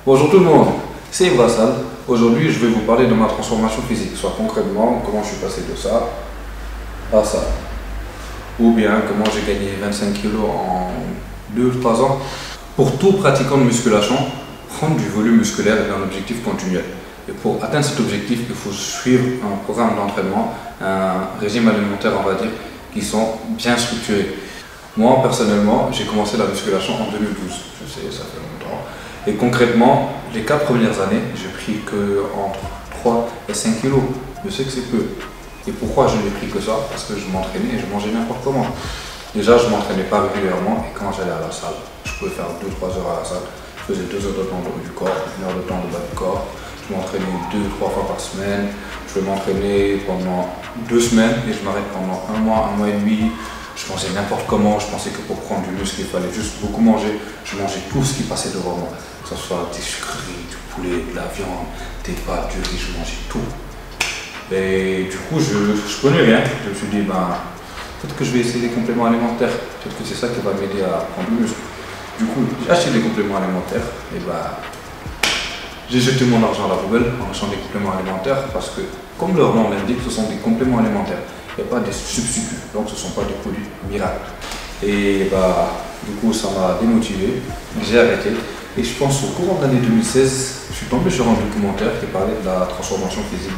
Bonjour tout le monde, c'est Ibrahim. Aujourd'hui, je vais vous parler de ma transformation physique, soit concrètement comment je suis passé de ça à ça, ou bien comment j'ai gagné 25 kg en 2-3 ans. Pour tout pratiquant de musculation, prendre du volume musculaire est un objectif continuel. Et pour atteindre cet objectif, il faut suivre un programme d'entraînement, un régime alimentaire, on va dire, qui sont bien structurés. Moi, personnellement, j'ai commencé la musculation en 2012. Je sais, ça fait longtemps. Et concrètement, les 4 premières années, j'ai pris que entre 3 et 5 kilos. Je sais que c'est peu. Et pourquoi je n'ai pris que ça? Parce que je m'entraînais et je mangeais n'importe comment. Déjà, je ne m'entraînais pas régulièrement et quand j'allais à la salle, je pouvais faire 2-3 heures à la salle. Je faisais 2 heures de temps de haut du corps, 1 heure de temps de bas du corps. Je m'entraînais 2-3 fois par semaine. Je vais m'entraîner pendant 2 semaines et je m'arrête pendant 1 mois, 1 mois et demi. Je mangeais n'importe comment. Je pensais que pour prendre du muscle, il fallait juste beaucoup manger. Je mangeais tout ce qui passait devant moi. Que ce soit des sucreries, du poulet, de la viande, des pâtes, du riz, je mangeais tout. Et du coup, je connais rien. Je me suis dit, peut-être que je vais essayer des compléments alimentaires. Peut-être que c'est ça qui va m'aider à prendre du muscle. Du coup, j'ai acheté des compléments alimentaires. Et j'ai jeté mon argent à la poubelle en achetant des compléments alimentaires parce que, comme leur nom l'indique, ce sont des compléments alimentaires. Il n'y a pas des substituts, donc ce ne sont pas des produits miracles. Et du coup, ça m'a démotivé. J'ai arrêté. Et je pense au courant de l'année 2016, je suis tombé sur un documentaire qui parlait de la transformation physique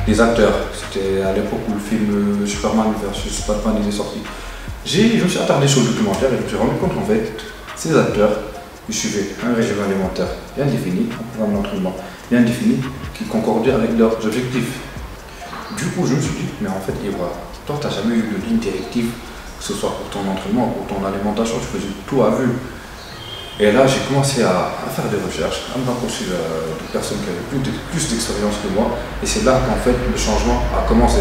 des acteurs. C'était à l'époque où le film Superman versus Batman est sorti. Je me suis attardé sur le documentaire et je me suis rendu compte qu'en fait, ces acteurs, ils suivaient un régime alimentaire bien défini, un programme d'entraînement bien défini, qui concordait avec leurs objectifs. Du coup, je me suis dit, mais en fait, Ibra, toi, tu n'as jamais eu de ligne directive, que ce soit pour ton entraînement, pour ton alimentation, tu faisais tout à vue. Et là, j'ai commencé à faire des recherches, à me rapprocher de personnes qui avaient plus d'expérience que moi. Et c'est là qu'en fait, le changement a commencé.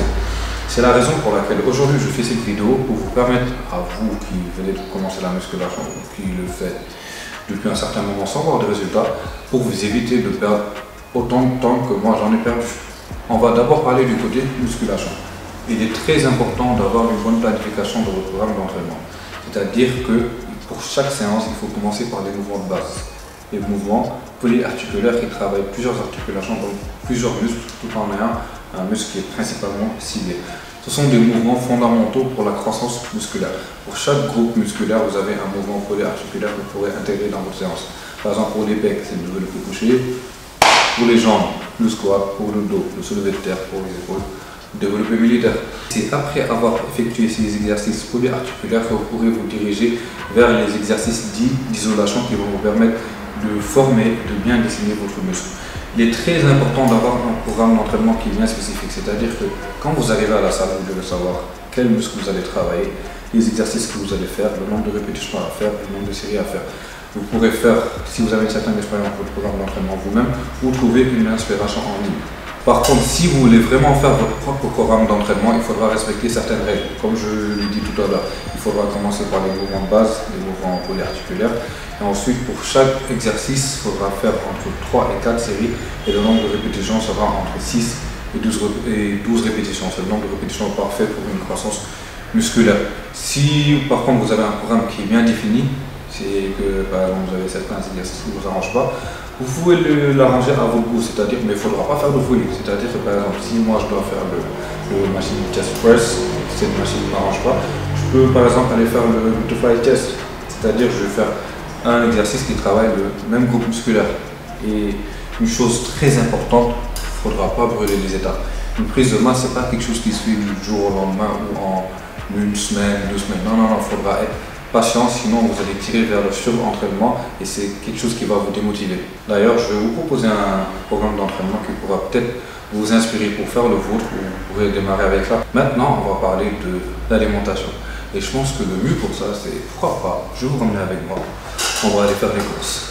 C'est la raison pour laquelle aujourd'hui, je fais cette vidéo pour vous permettre, à vous qui venez de commencer la musculation, ou qui le faites depuis un certain moment sans voir de résultats, pour vous éviter de perdre autant de temps que moi j'en ai perdu. On va d'abord parler du côté musculation. Il est très important d'avoir une bonne planification de votre programme d'entraînement. C'est-à-dire que pour chaque séance, il faut commencer par des mouvements de base. Les mouvements polyarticulaires qui travaillent plusieurs articulations, donc plusieurs muscles, tout en ayant un muscle qui est principalement ciblé. Ce sont des mouvements fondamentaux pour la croissance musculaire. Pour chaque groupe musculaire, vous avez un mouvement polyarticulaire que vous pourrez intégrer dans votre séance. Par exemple, pour les becs, c'est le développé couché. Pour les jambes, le squat. Pour le dos, le soulevé de terre. Pour les épaules, le développé militaire. C'est après avoir effectué ces exercices polyarticulaires que vous pourrez vous diriger vers les exercices dits d'isolation qui vont vous permettre de former, de bien dessiner votre muscle. Il est très important d'avoir un programme d'entraînement qui est bien spécifique, c'est-à-dire que quand vous arrivez à la salle, vous devez savoir quel muscle vous allez travailler, les exercices que vous allez faire, le nombre de répétitions à faire, le nombre de séries à faire. Vous pourrez faire, si vous avez une certaine expérience de votre programme d'entraînement vous-même, ou trouver une inspiration en ligne. Par contre, si vous voulez vraiment faire votre propre programme d'entraînement, il faudra respecter certaines règles. Comme je l'ai dit tout à l'heure, il faudra commencer par les mouvements de base, les mouvements polyarticulaires. Et ensuite, pour chaque exercice, il faudra faire entre 3 et 4 séries. Et le nombre de répétitions sera entre 6 et 12 répétitions. C'est le nombre de répétitions parfait pour une croissance musculaire. Si par contre vous avez un programme qui est bien défini, c'est que par exemple vous avez certains exercices qui ne vous arrangent pas, vous pouvez l'arranger à votre goût, c'est-à-dire, mais il ne faudra pas faire de folie. C'est-à-dire que par exemple, si moi je dois faire le machine chest press, cette machine ne m'arrange pas, je peux par exemple aller faire le butterfly chest, c'est-à-dire je vais faire un exercice qui travaille le même groupe musculaire. Et une chose très importante, il ne faudra pas brûler les étapes. Une prise de masse, ce n'est pas quelque chose qui se fait du jour au lendemain ou en 1 semaine, 2 semaines. Non, il faudra être patient, sinon vous allez tirer vers le surentraînement et c'est quelque chose qui va vous démotiver. D'ailleurs, je vais vous proposer un programme d'entraînement qui pourra peut-être vous inspirer pour faire le vôtre ou vous pourrez démarrer avec ça. Maintenant, on va parler de l'alimentation. Et je pense que le mieux pour ça, c'est pourquoi pas, je vais vous ramener avec moi. On va aller faire les courses.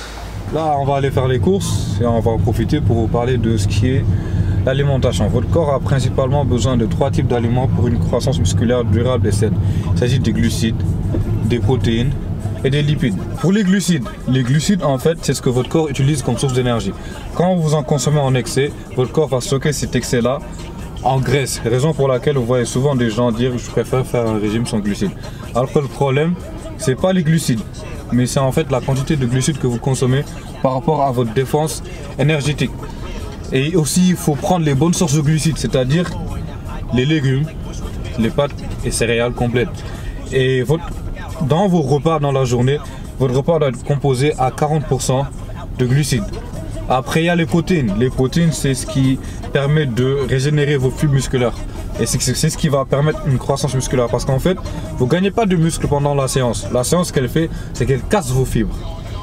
Là, on va aller faire les courses et on va en profiter pour vous parler de ce qui est l'alimentation. Votre corps a principalement besoin de 3 types d'aliments pour une croissance musculaire durable et saine. Il s'agit des glucides, des protéines et des lipides. Pour les glucides en fait, c'est ce que votre corps utilise comme source d'énergie. Quand vous en consommez en excès, votre corps va stocker cet excès-là en graisse. Raison pour laquelle vous voyez souvent des gens dire je préfère faire un régime sans glucides. Alors que le problème, c'est pas les glucides. mais c'est en fait la quantité de glucides que vous consommez par rapport à votre défense énergétique. Et aussi, il faut prendre les bonnes sources de glucides, c'est-à-dire les légumes, les pâtes et céréales complètes. Et dans vos repas dans la journée, votre repas doit être composé à 40% de glucides. Après, il y a les protéines. Les protéines, c'est ce qui permet de régénérer vos fibres musculaires. Et c'est ce qui va permettre une croissance musculaire. Parce qu'en fait, vous ne gagnez pas de muscle pendant la séance. La séance, qu'elle fait, c'est qu'elle casse vos fibres.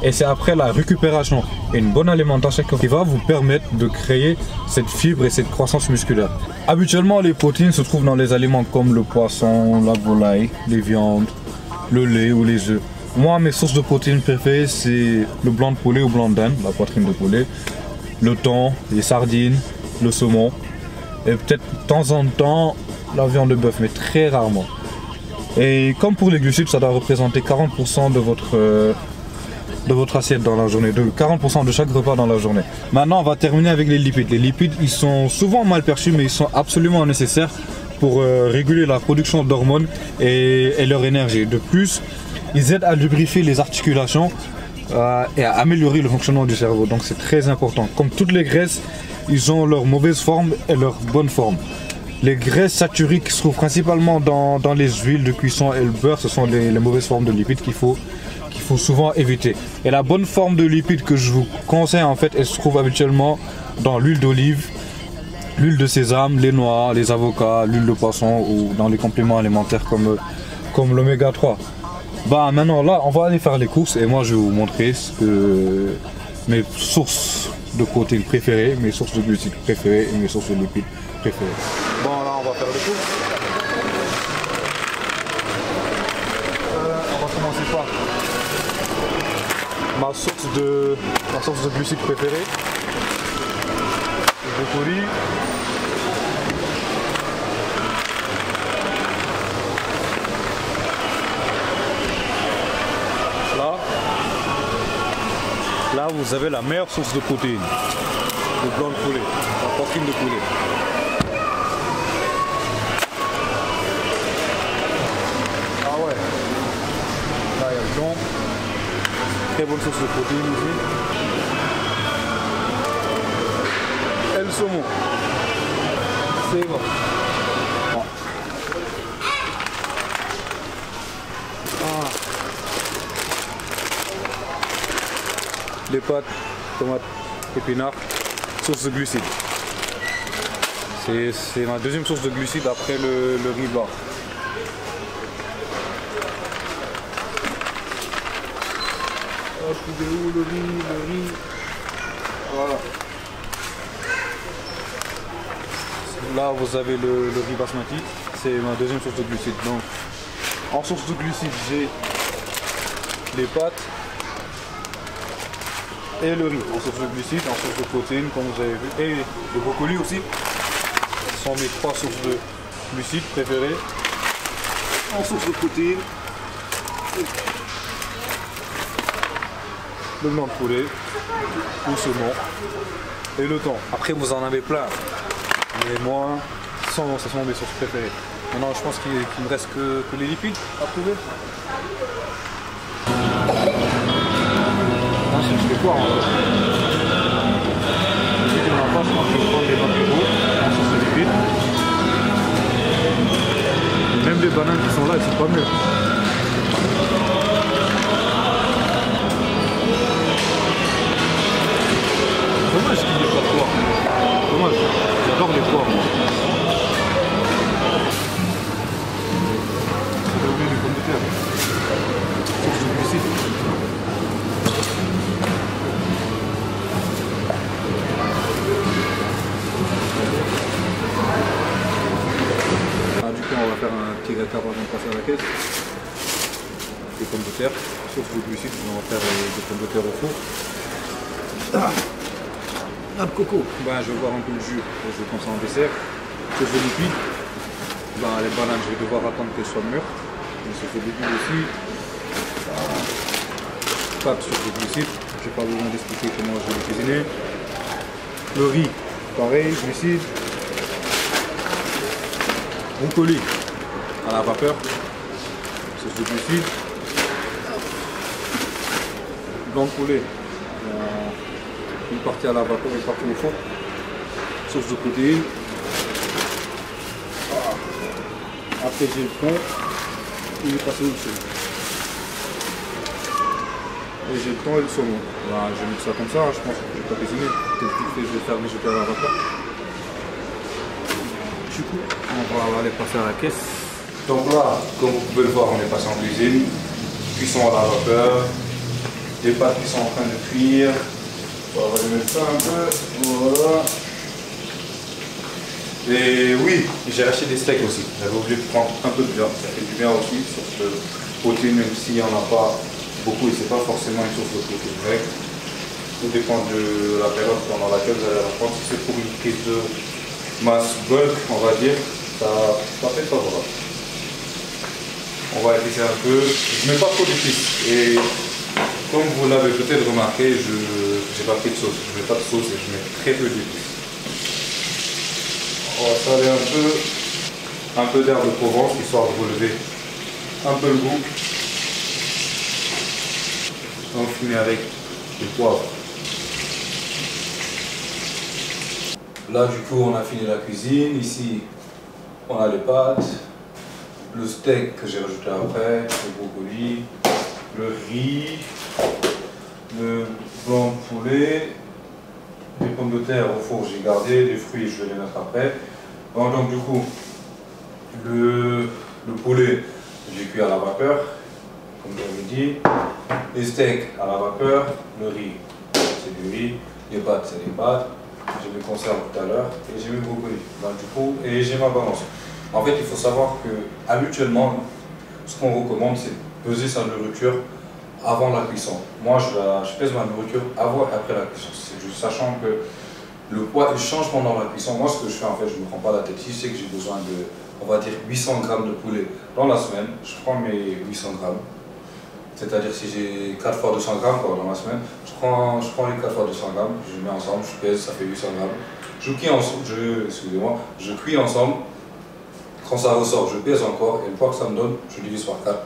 Et c'est après la récupération et une bonne alimentation qui va vous permettre de créer cette fibre et cette croissance musculaire. Habituellement, les protéines se trouvent dans les aliments comme le poisson, la volaille, les viandes, le lait ou les œufs. Moi, mes sources de protéines préférées, c'est le blanc de poulet ou blanc de dinde, la poitrine de poulet, le thon, les sardines, le saumon et peut-être de temps en temps la viande de bœuf, mais très rarement. Et comme pour les glucides, ça doit représenter 40% de votre assiette dans la journée, de 40% de chaque repas dans la journée. Maintenant, on va terminer avec les lipides. Les lipides, ils sont souvent mal perçus, mais ils sont absolument nécessaires pour réguler la production d'hormones et leur énergie. De plus, ils aident à lubrifier les articulations et à améliorer le fonctionnement du cerveau. Donc c'est très important. Comme toutes les graisses, ils ont leur mauvaise forme et leur bonne forme. Les graisses saturées qui se trouvent principalement dans les huiles de cuisson et le beurre, ce sont les mauvaises formes de lipides qu'il faut souvent éviter. Et la bonne forme de lipides que je vous conseille, en fait, elle se trouve habituellement dans l'huile d'olive, l'huile de sésame, les noix, les avocats, l'huile de poisson ou dans les compléments alimentaires comme l'oméga 3. Bah maintenant là, on va aller faire les courses et moi je vais vous montrer mes sources de protéines préférées, mes sources de glucides préférées et mes sources de lipides préférées. Bon là, on va faire les courses. On va commencer par ma source de glucides préférée, le brocoli. Là, vous avez la meilleure source de protéines, le blanc de poulet, la poitrine de poulet. Ah ouais, là il y a le blanc, très bonne source de protéines aussi. Et le saumon, c'est bon. Les pâtes, tomates, épinards, source de glucides. C'est ma deuxième source de glucides après le riz blanc. Hop, il est où le riz? Voilà. Là vous avez le riz basmati, c'est ma deuxième source de glucides. Donc en source de glucides j'ai les pâtes et le riz, en source de glucides, en source de protéines comme vous avez vu, et le brocoli aussi. Ce sont mes trois sources de glucides préférées. En source de protéines, le blanc de poulet, le saumon et le thon. Après vous en avez plein, mais moi, ce sont mes sources préférées. Maintenant je pense qu'il ne me reste que les lipides à trouver. Je vais voir en fait. Si on n'a pas, je pense que je vais prendre des naturaux en source de lipides. Même les bananes qui sont là, elles sont pas mûres. Dommage qu'il n'y ait pas de poire. Dommage. J'adore les poires moi. J'ai oublié les pommes de terre. Source de glucides. On va faire un petit récap avant de passer à la caisse. Des pommes de terre, source de glucides, on va faire des pommes de terre au four. Ah, de coco, ben, je vais boire un peu de jus, je vais prendre ça en dessert. Source de lipides, ben, les bananes, je vais devoir attendre qu'elles soient mûres. Les sources de lipides aussi. Pâtes, source de glucides, je n'ai pas besoin d'expliquer comment je vais les cuisiner. Le riz, pareil, glucides. Brocoli à la vapeur, sauce de glucides. blanc de poulet. Une partie à la vapeur, une partie au four. Source de protéines. Après j'ai le thon, il est passé au-dessus. Et j'ai le thon et le saumon. Ben, je vais mettre ça comme ça, je pense que je vais pas cuisiner. Peut-être que je vais faire mijoter à la vapeur. Du coup, on va aller passer à la caisse. Donc là, comme vous pouvez le voir, on est passé en cuisine. Cuisson à la vapeur. Les pâtes qui sont en train de cuire. On va les mettre ça un peu. Voilà. Et oui, j'ai acheté des steaks aussi. J'avais oublié de prendre un peu de viande. Ça fait du bien aussi, source de protéines, même s'il n'y en a pas beaucoup et c'est pas forcément une source de protéines directe. Tout dépend de la période pendant laquelle vous allez la prendre. Si c'est pour une prise de masse bulk, on va dire, ça fait favorable. On va épicer un peu. Je ne mets pas trop d'épices. Et comme vous l'avez peut-être remarqué, je n'ai pas pris de sauce. Je ne mets pas de sauce et je mets très peu d'épices. On va saler un peu d'herbe de Provence, histoire de relever un peu le goût. On va finir avec le poivre. Là du coup on a fini la cuisine. Ici on a les pâtes, le steak que j'ai rajouté après, le brocoli, le riz, le blanc de poulet, des pommes de terre au four j'ai gardé, des fruits je vais les mettre après. Bon, donc du coup le poulet j'ai cuit à la vapeur comme j'avais dit, les steaks à la vapeur, le riz c'est du riz, les pâtes c'est des pâtes, j'ai mes conserves tout à l'heure et j'ai mes brocolis. Donc, du coup, et j'ai ma balance. En fait il faut savoir que habituellement ce qu'on recommande c'est peser sa nourriture avant la cuisson. Moi je pèse ma nourriture avant et après la cuisson. C'est juste sachant que le poids il change pendant la cuisson. Moi ce que je fais en fait, je ne me prends pas la tête. Si je sais que j'ai besoin de, on va dire 800 grammes de poulet dans la semaine, je prends mes 800 grammes. C'est-à-dire si j'ai 4 fois 200 grammes quoi, dans la semaine, je prends les 4 fois 200 grammes, je les mets ensemble, je pèse, ça fait 800 grammes. Je cuis ensemble. Quand ça ressort, je pèse encore et le poids que ça me donne, je divise par 4.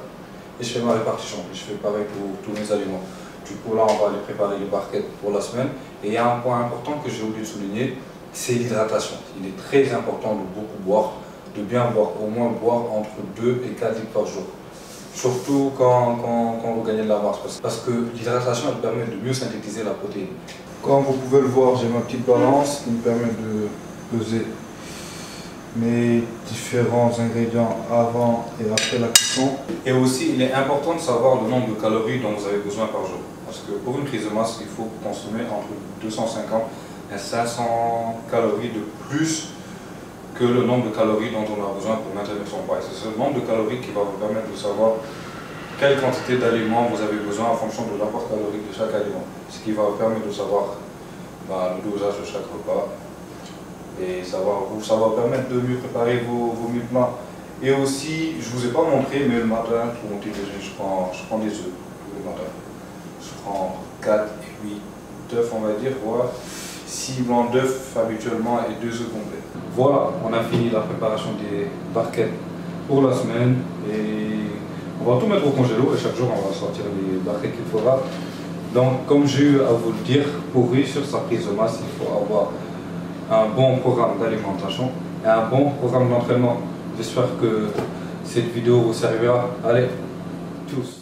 Et je fais ma répartition. Et je fais pareil pour tous mes aliments. Du coup là on va aller préparer les barquettes pour la semaine. Et il y a un point important que j'ai oublié de souligner, c'est l'hydratation. Il est très important de beaucoup boire, de bien boire, au moins boire entre 2 et 4 litres par jour. Surtout quand vous gagnez de la masse, parce que l'hydratation elle permet de mieux synthétiser la protéine. Comme vous pouvez le voir, j'ai ma petite balance qui me permet de peser mes différents ingrédients avant et après la cuisson. Et aussi, il est important de savoir le nombre de calories dont vous avez besoin par jour. Parce que pour une prise de masse, il faut consommer entre 250 et 500 calories de plus que le nombre de calories dont on a besoin pour maintenir son poids. C'est ce nombre de calories qui va vous permettre de savoir quelle quantité d'aliments vous avez besoin en fonction de l'apport calorique de chaque aliment. Ce qui va vous permettre de savoir le dosage de chaque repas. Et ça va permettre de mieux préparer vos plats. Et aussi, je ne vous ai pas montré, mais le matin, pour mon petit déjeuner, je prends des œufs tous les matins. Je prends 4 et 8 œufs, on va dire, voire 6 blancs d'œufs habituellement et 2 œufs complets. Voilà, on a fini la préparation des barquettes pour la semaine. Et on va tout mettre au congélo et chaque jour, on va sortir les barquettes qu'il faudra. Donc, comme j'ai eu à vous le dire, pour réussir sa prise de masse, il faut avoir un bon programme d'alimentation et un bon programme d'entraînement. J'espère que cette vidéo vous servira. Allez, tous.